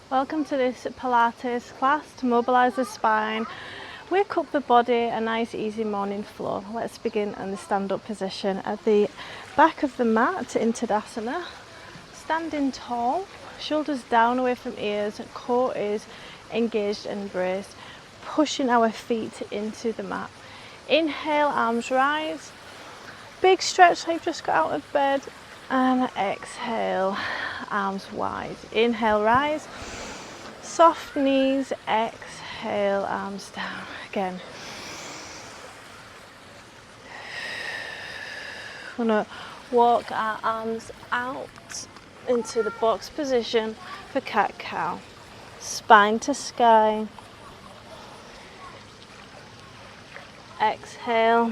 Welcome to this Pilates class to mobilise the spine, wake up the body, a nice easy morning flow. Let's begin in the stand-up position at the back of the mat in Tadasana. Standing tall, shoulders down away from ears, core is engaged and braced, pushing our feet into the mat. Inhale, arms rise, big stretch like you've just got out of bed, and exhale, arms wide. Inhale, rise, soft knees, exhale, arms down. Again. We're going to walk our arms out into the box position for cat-cow. Spine to sky. Exhale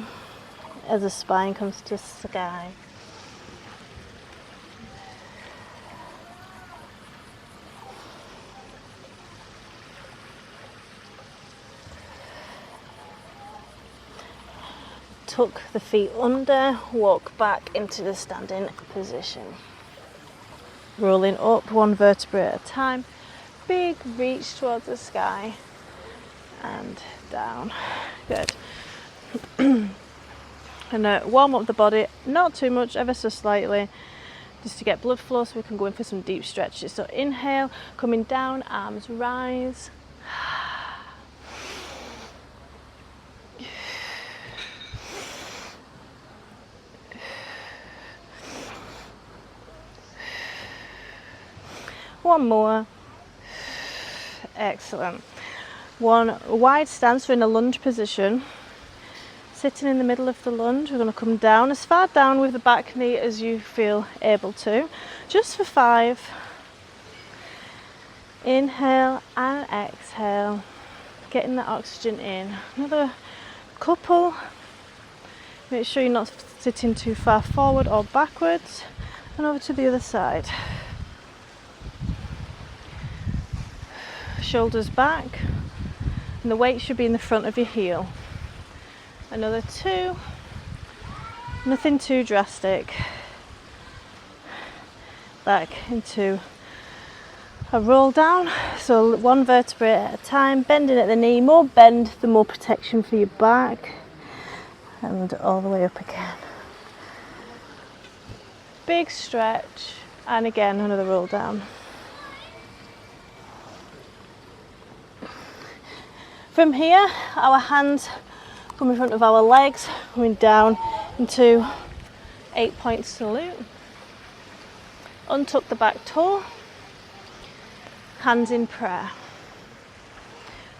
as the spine comes to sky. Tuck the feet under, walk back into the standing position. Rolling up one vertebra at a time. Big reach towards the sky and down. Good. And warm up the body, not too much, ever so slightly, just to get blood flow so we can go in for some deep stretches. So inhale, coming down, arms rise. One more. Excellent. One wide stance, we're in a lunge position. Sitting in the middle of the lunge, we're going to come down as far down with the back knee as you feel able to. Just for 5. Inhale and exhale. Getting the oxygen in. Another couple. Make sure you're not sitting too far forward or backwards. And over to the other side. Shoulders back, and the weight should be in the front of your heel. Another 2, nothing too drastic. Back into a roll down, so one vertebrae at a time, bending at the knee. More bend, the more protection for your back, and all the way up again. Big stretch, and again another roll down. From here, our hands come in front of our legs, coming down into 8-point salute. Untuck the back toe, hands in prayer.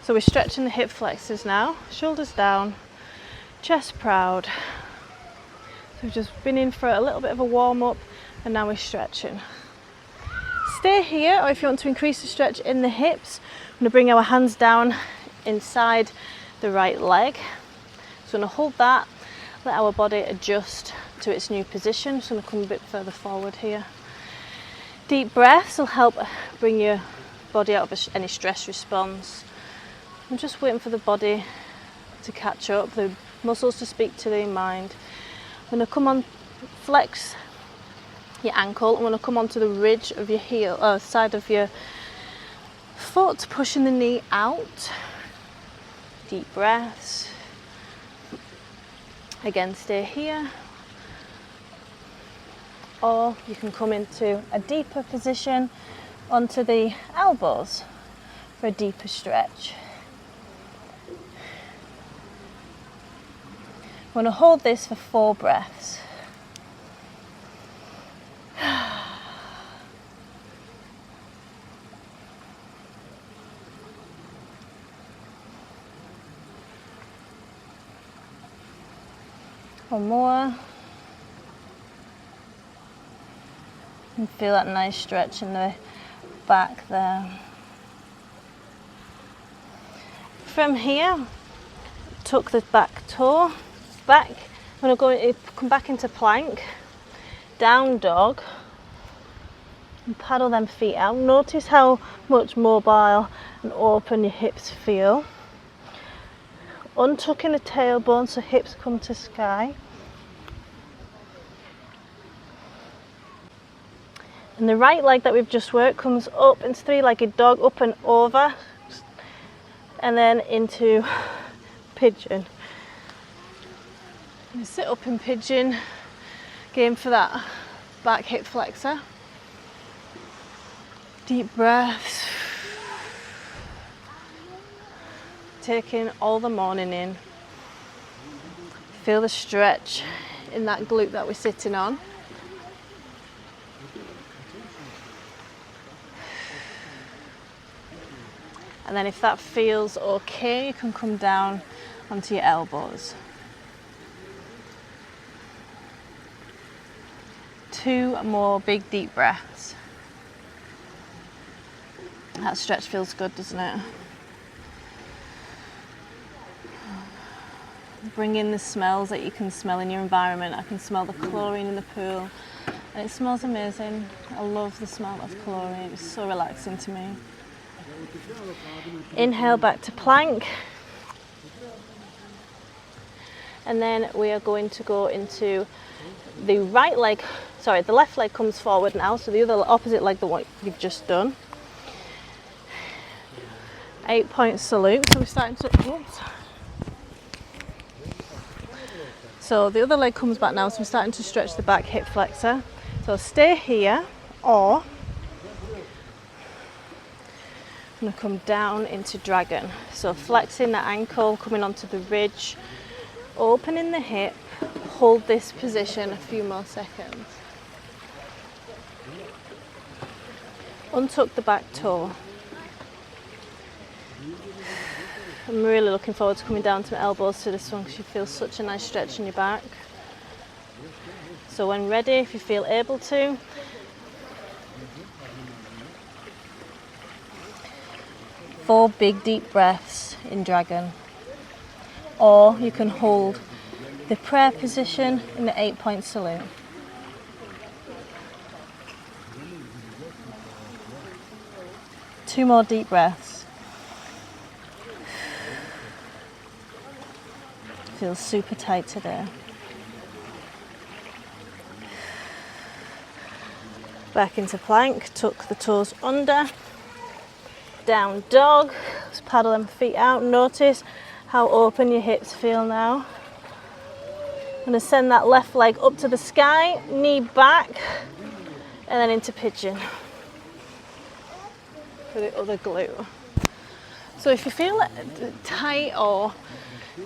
So we're stretching the hip flexors now, shoulders down, chest proud. So we've just been in for a little bit of a warm up and now we're stretching. Stay here, or if you want to increase the stretch in the hips, we're going to bring our hands down inside the right leg. So I'm going to hold that, let our body adjust to its new position. So I'm going to come a bit further forward here. Deep breaths will help bring your body out of any stress response. I'm just waiting for the body to catch up, the muscles to speak to the mind. I'm going to come on, flex your ankle. I'm going to come onto the ridge of your heel, side of your foot, pushing the knee out. Deep breaths. Again, stay here. Or you can come into a deeper position onto the elbows for a deeper stretch. I'm going to hold this for 4 breaths. One more. And feel that nice stretch in the back there. From here, tuck the back toe back. I'm going to come back into plank, down dog, and paddle them feet out. Notice how much mobile and open your hips feel. Untucking the tailbone so hips come to sky. And the right leg that we've just worked comes up into three-legged dog, up and over, and then into pigeon. You sit up in pigeon, again for that back hip flexor. Deep breaths. Taking all the morning in. Feel the stretch in that glute that we're sitting on. And then if that feels okay, you can come down onto your elbows. 2 more big deep breaths. That stretch feels good, doesn't it? Bring in the smells that you can smell in your environment. I can smell the chlorine in the pool, and it smells amazing. I love the smell of chlorine. It's so relaxing to me. Inhale back to plank, and then we are going to go into the right leg, sorry, the left leg comes forward now, so the other opposite leg, the one you've just done. 8-point salute, so we're starting to, oops. So the other leg comes back now, so we're starting to stretch the back hip flexor. So stay here, or I'm going to come down into dragon. So flexing the ankle, coming onto the ridge, opening the hip, hold this position a few more seconds. Untuck the back toe. I'm really looking forward to coming down to my elbows to this one because you feel such a nice stretch in your back. So when ready, if you feel able to, four big deep breaths in dragon. Or you can hold the prayer position in the 8-point salute. Two more deep breaths. Feels super tight today. Back into plank, tuck the toes under. Down dog, just paddle them feet out. Notice how open your hips feel now. I'm going to send that left leg up to the sky, knee back, and then into pigeon for the other glute. So if you feel tight, or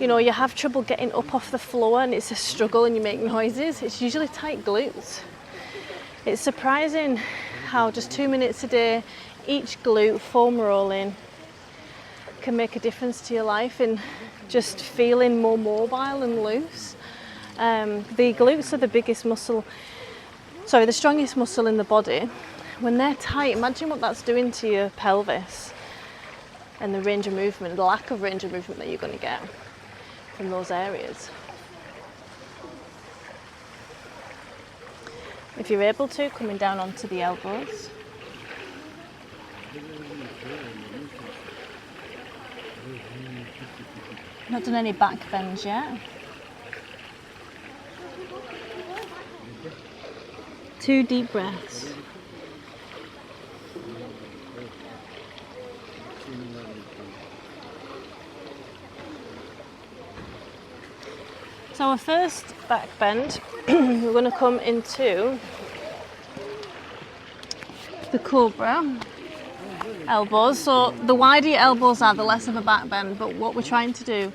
you have trouble getting up off the floor and it's a struggle and you make noises, it's usually tight glutes. It's surprising how just 2 minutes a day, each glute foam rolling, can make a difference to your life in just feeling more mobile and loose. The glutes are the biggest muscle, the strongest muscle in the body. When they're tight, imagine what that's doing to your pelvis and the range of movement, the lack of range of movement that you're going to get from those areas. If you're able to, coming down onto the elbows. Not done any back bends yet. 2 deep breaths. So our first back bend, we're going to come into the cobra. Elbows. So the wider your elbows are, the less of a back bend, but what we're trying to do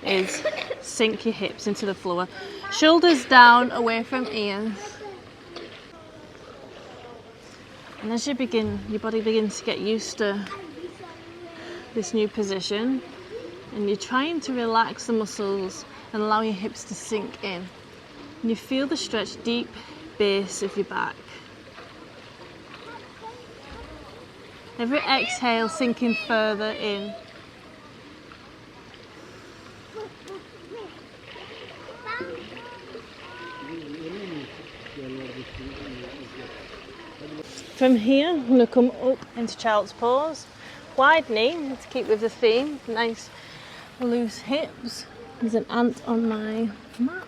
is sink your hips into the floor. Shoulders down, away from ears. And as you begin, your body begins to get used to this new position, and you're trying to relax the muscles and allow your hips to sink in. And you feel the stretch deep base of your back. Every exhale sinking further in. From here, I'm going to come up into child's pose. Wide knee, to keep with the theme. Nice loose hips. There's an ant on my mat.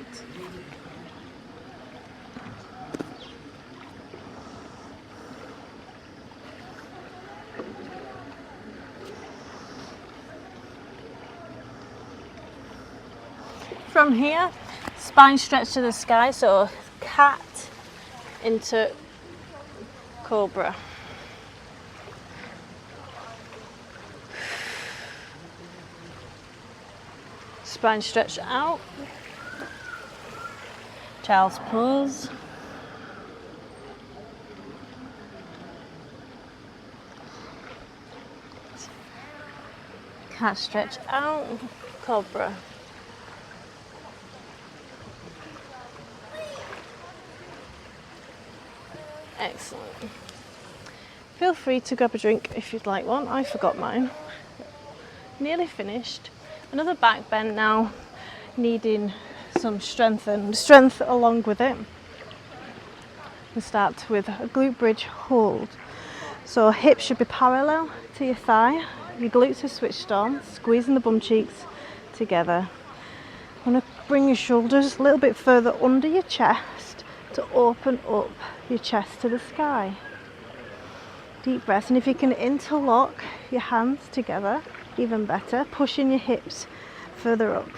from here, spine stretch to the sky, so cat into cobra. Spine stretch out. Child's pose. Cat stretch out. Cobra. Excellent. Feel free to grab a drink if you'd like one. I forgot mine. Nearly finished. Another back bend now, needing some strength along with it. We'll start with a glute bridge hold. So hips should be parallel to your thigh. Your glutes are switched on, squeezing the bum cheeks together. I'm going to bring your shoulders a little bit further under your chest to open up your chest to the sky. Deep breaths, and if you can interlock your hands together, even better, pushing your hips further up.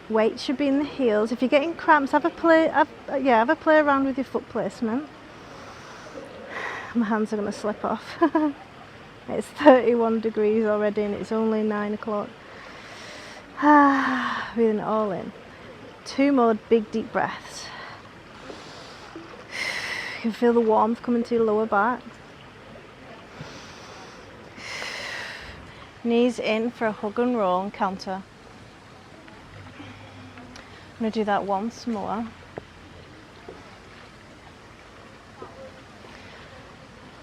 Weight should be in the heels. If you're getting cramps, have a play around with your foot placement. My hands are going to slip off. It's 31 degrees already and it's only 9 o'clock. Breathing it all in. 2 more big deep breaths. You can feel the warmth coming to your lower back. Knees in for a hug and roll and counter. I'm going to do that once more.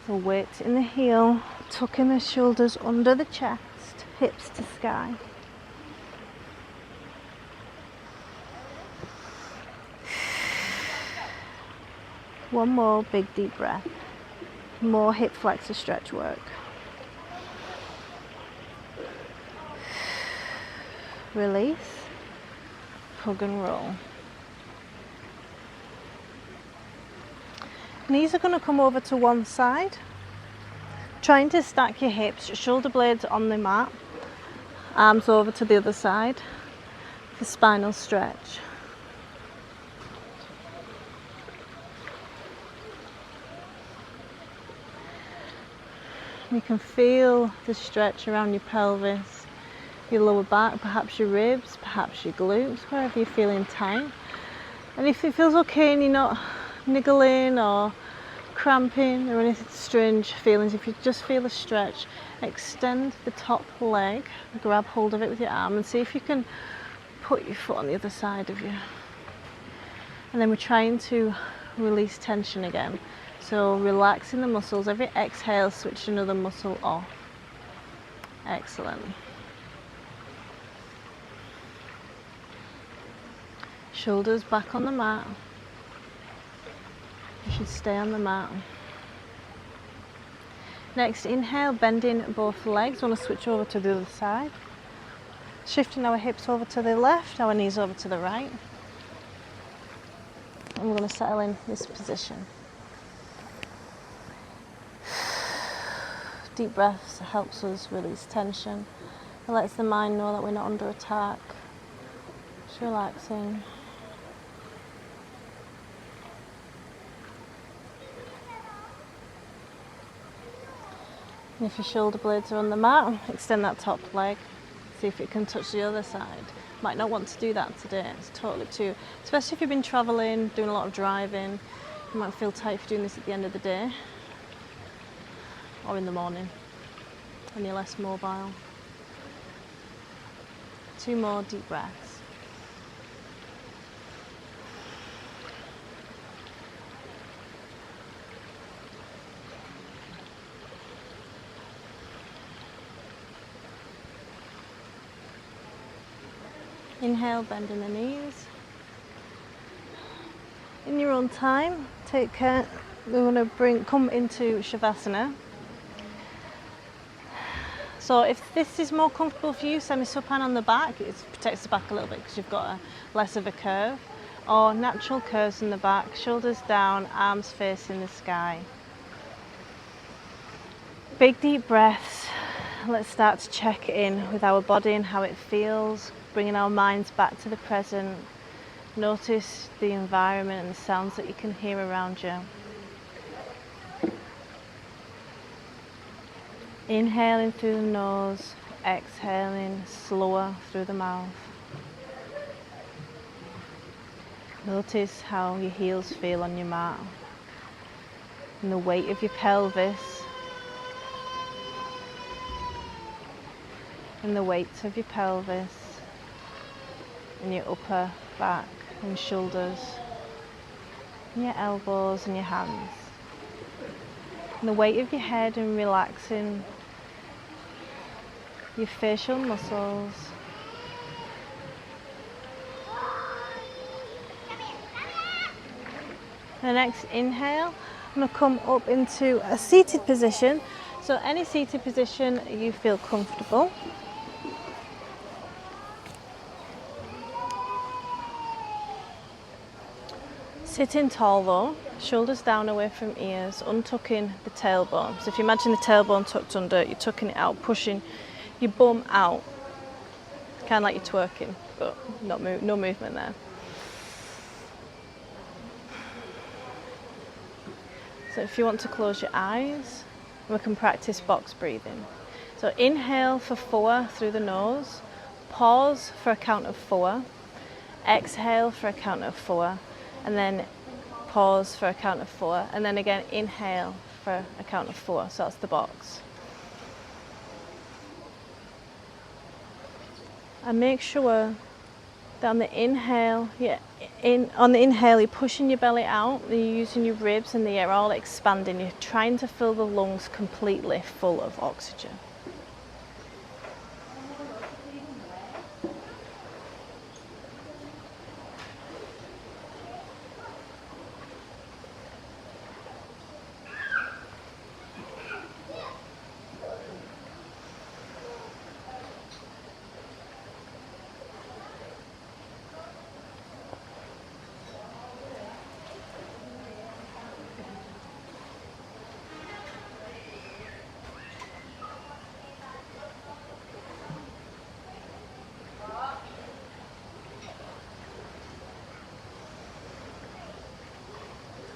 So weight in the heel, tucking the shoulders under the chest, hips to sky. One more big deep breath. More hip flexor stretch work. Release, hug and roll. Knees are going to come over to one side, trying to stack your hips, shoulder blades on the mat, arms over to the other side for spinal stretch. You can feel the stretch around your pelvis, your lower back, perhaps your ribs, perhaps your glutes, wherever you're feeling tight. And if it feels okay and you're not niggling or cramping or any strange feelings, if you just feel a stretch, extend the top leg, grab hold of it with your arm and see if you can put your foot on the other side of you. And then we're trying to release tension again. So relaxing the muscles, every exhale switch another muscle off. Excellent. Shoulders back on the mat. You should stay on the mat. Next, inhale, bending both legs. I want to switch over to the other side. Shifting our hips over to the left, our knees over to the right. And we're going to settle in this position. Deep breaths helps us release tension. It lets the mind know that we're not under attack. Just relaxing. And if your shoulder blades are on the mat, extend that top leg. See if it can touch the other side. Might not want to do that today. It's totally up to you. Especially if you've been traveling, doing a lot of driving. You might feel tight for doing this at the end of the day. Or in the morning, when you're less mobile. 2 more deep breaths. Inhale, bending the knees. In your own time, take care. We're going to come into Shavasana. So if this is more comfortable for you, semi-supine on the back, it protects the back a little bit because you've got less of a curve. Or natural curves in the back, shoulders down, arms facing the sky. Big deep breaths. Let's start to check in with our body and how it feels. bringing our minds back to the present. Notice the environment and the sounds that you can hear around you. Inhaling through the nose, exhaling slower through the mouth. Notice how your heels feel on your mat and the weight of your pelvis and the weight of your pelvis and your upper back and shoulders and your elbows and your hands. And the weight of your head and relaxing your facial muscles. The next inhale, I'm going to come up into a seated position. So any seated position you feel comfortable. Sitting tall though, shoulders down away from ears, untucking the tailbone. So if you imagine the tailbone tucked under, you're tucking it out, pushing your bum out. Kind of like you're twerking, but no movement there. So if you want to close your eyes, we can practice box breathing. So inhale for 4 through the nose, pause for a count of 4, exhale for a count of 4, and then pause for a count of 4, and then again inhale for a count of 4. So that's the box. And make sure that on the inhale, you're pushing your belly out, you're using your ribs and the air all expanding. You're trying to fill the lungs completely full of oxygen.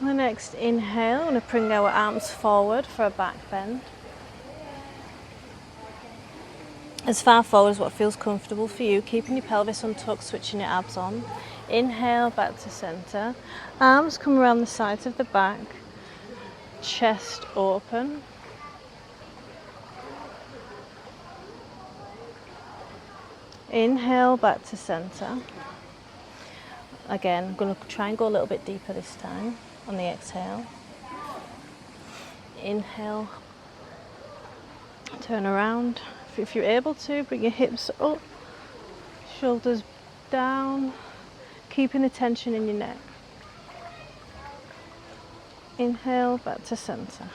On the next inhale, I'm going to bring our arms forward for a back bend. As far forward as what feels comfortable for you, keeping your pelvis untucked, switching your abs on. Inhale back to center. Arms come around the sides of the back. Chest open. Inhale back to center. Again, I'm going to try and go a little bit deeper this time on the exhale. Inhale. Turn around. If you're able to, bring your hips up, shoulders down, keeping the tension in your neck. Inhale back to center.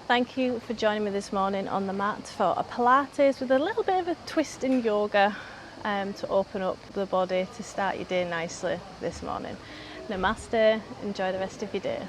Thank you for joining me this morning on the mat for a Pilates with a little bit of a twist in yoga to open up the body to start your day nicely this morning. Namaste, enjoy the rest of your day.